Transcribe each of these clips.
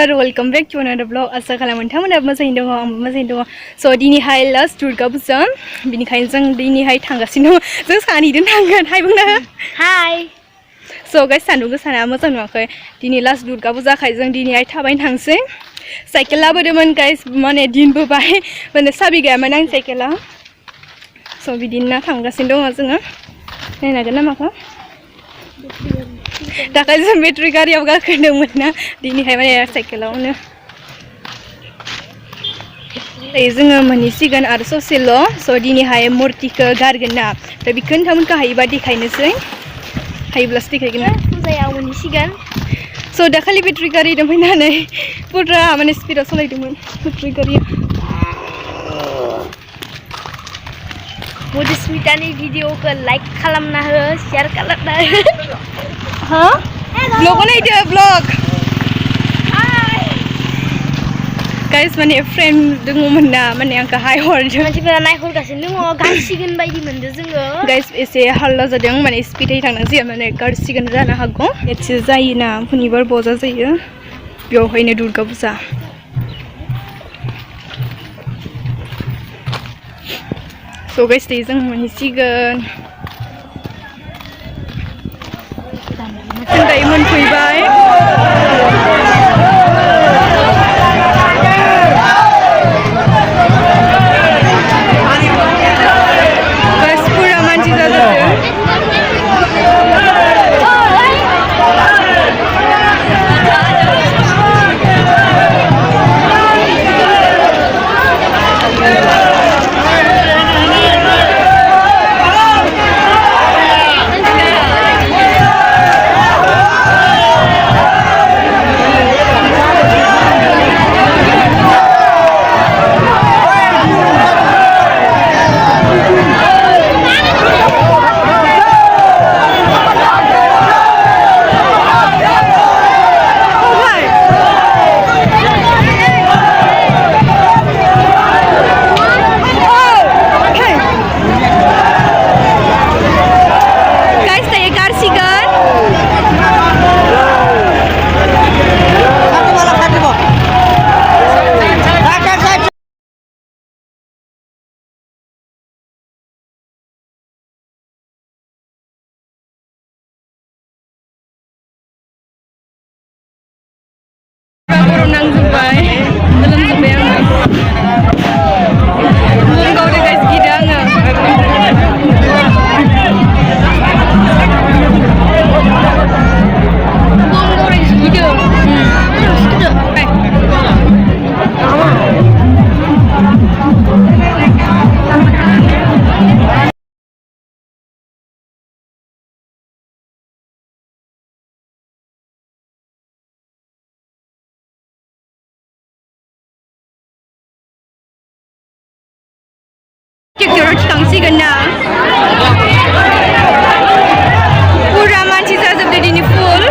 everyone, welcome back to another vlog. Asa kalian teman-teman masih dong. So dini hari last Durga puja, bini kain jeng dini hari tangga sini, jeng sani dan tangga. Hai bunda. Hai. So guys, sandung ke sana masih nuakai. Dini last Durga puja kain jeng dini hari tabain tangse. Cycle lah berdeman guys, mana din berbaik, mana sabi gaya mana cycle lah. So bidina tangga sini dong jeng. Ini nak nama apa? दा जों battery गारियाव गाखोदोंमोन ना दिनैहाय माने साइकेलाव जोङो मोनहैसिगोन आरो social' स' दिनैहाय मुर्तिखौ गारगोन ना दा बेखौ नोंथांमोनखौ हायोबा देखायनोसै हायोब्लासो देखायगोन ना फुजायाव मोनहैसिगोन स' दाखालि बेटारि गारिजों फैनानै पुरा माने स्पिडआव सालायदोंमोन बेटारि गारिया मधुस्मितानि भिडिअखौ लाइक खालामना हो शेयार खालामना हो हाँ ब्लॉग बनाइदो ब्लॉग गाइस माने फ्रेन्ड दङमोन ना माने आंखौ हाय हरदों मानसिफोरा नायहरगासिनो दङ गारसिगोन बायदि मोनदों जोङो गाइस एसे हाल्ला जादों माने स्पिडै थांनांसिगोन माने गारसिगोन जानो हागौ एसे जायोना फुनिबार बजा जायो बेवहायनो दुर्गा पुजा स' गाइस जों मोनहैसिगोन जों दायो मोनफैबाय गाइस पुरा मानसि जाजोबदों Boro nangजोबबाय लोमजोबबाय आङो मुंगावदो गाइस गिदो आङो मुंगावदो गिदो ट्रेक्टराव थिखांसिगोन ना पुरा मानसि जाजोबदो दिनै फुल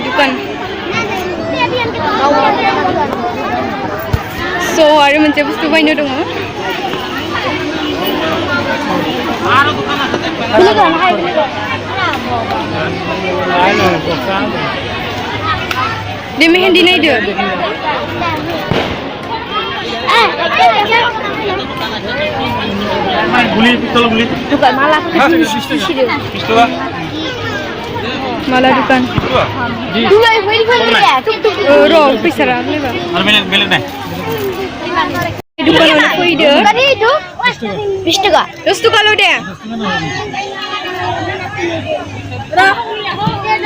दुकान so आरो मोनसे बुस्थु बायनो दङ दे मेहेन्दी नायदो Bukan malah kecil. माला दुकान Dua ini ya. रो पैसा राख्लेबा दुकानाव फैदो Tadi itu 20 taka. 10 टाकाल' दे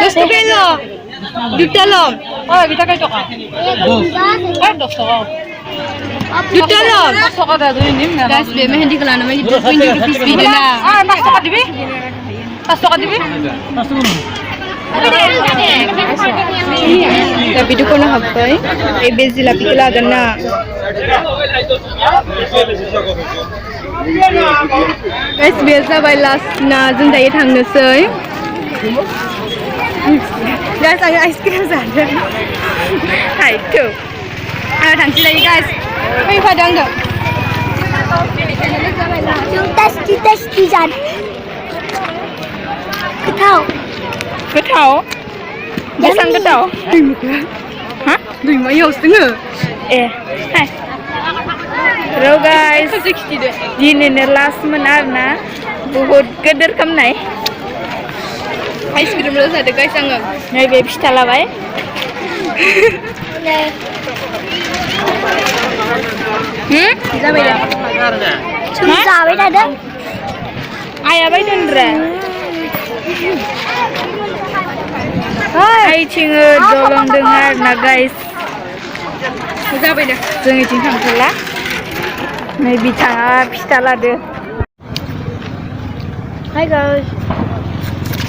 10 टाकाल' दुटाल' बिटा कय टाका 10 टाका दुटाल' 10 टाका दा दिनि गाइस बे मेहेन्दी खालामनो माने 20 रुपिस बिदोना 5 टाका दिबि 5 टाका Dibi tapi dukono habbai e bezila pikla ganna guys beza by last na जों दायो थांनोसै guys आं आइसक्रिम जादों हायथो आं थांसै दायो guys फैफादों आंजों Yung tasty jan. गोथाव बेसां गोथाव हा दैमायावसो दोङो ए हाय Hello guys. Dinner last मोन आरोना बहुत गेदेर खामनाय आइसक्रिमल' जादों गाइस आङो नैबे फिथा लाबाय जाबाय दा जाबाय थादों आइया बायदोंरा आइथिङो दलं दङ आरोना गाइस जाबाय दा जों इथिं थांथ'ला नै बिथाङा फिथा लादो हाय गाइस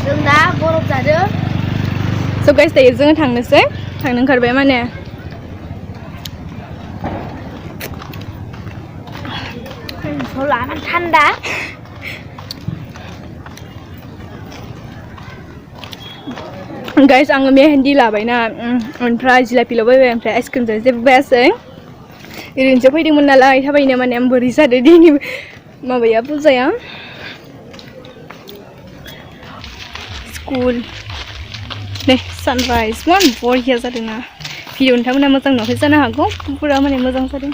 जों दा बरफ जादो स' गाइस दायो जोङो थांनोसै थांनो ओंखारबाय माने लाना थान्दा गाइस आङो मेहेन्दी लाबायना ओमफ्राय जिलापिल' बायबाय ओमफ्राय आइसक्रिम जानो जेबो बायासै ओरैनोसो फैदोंमोन नालाय थाबायनो माने बोरै जादों दिनै माबाया फुजाया स्कुल दे सानराइज मान बरिया जादोंना भिडिअ नोंथांमोना मोजां नुवाखै जानो हागौ फुरा माने मोजां जादों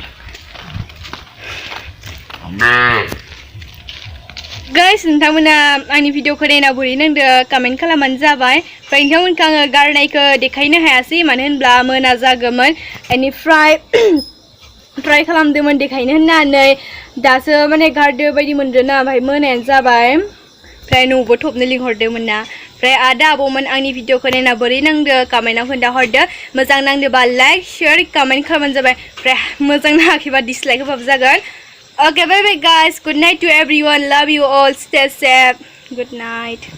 गाइस नोंथांमोना आंनि भिडिअखौ नायना बोरै नांदो कमेन्ट खालामबानो जाबाय ओमफ्राय नोंथांमोनखौ आङो गारनायखौ देखायनो हायासै मानो होनब्ला मोना जागौमोन बेनिफ्राय ट्राइ खालामदोंमोन देखायनो होननानै दासो माने गारदो बायदि मोनदोंना ओमफ्राय मोनायानो जाबाय ओमफ्राय न'बो थबनो लिंहरदोंमोन ना ओमफ्राय आदा आबौमोन आंनि भिडिअखौ नायना बोरै नांदो कमेन्टआव खोन्थाहरदो मोजां नांदोबा लाइक शेयार कमेन्ट खालामबानो जाबाय ओमफ्राय मोजां नाङाखैबा डिसलाइक होबाबो जागोन Okay, bye bye guys. Good night to everyone. Love you all. Stay safe. Good night.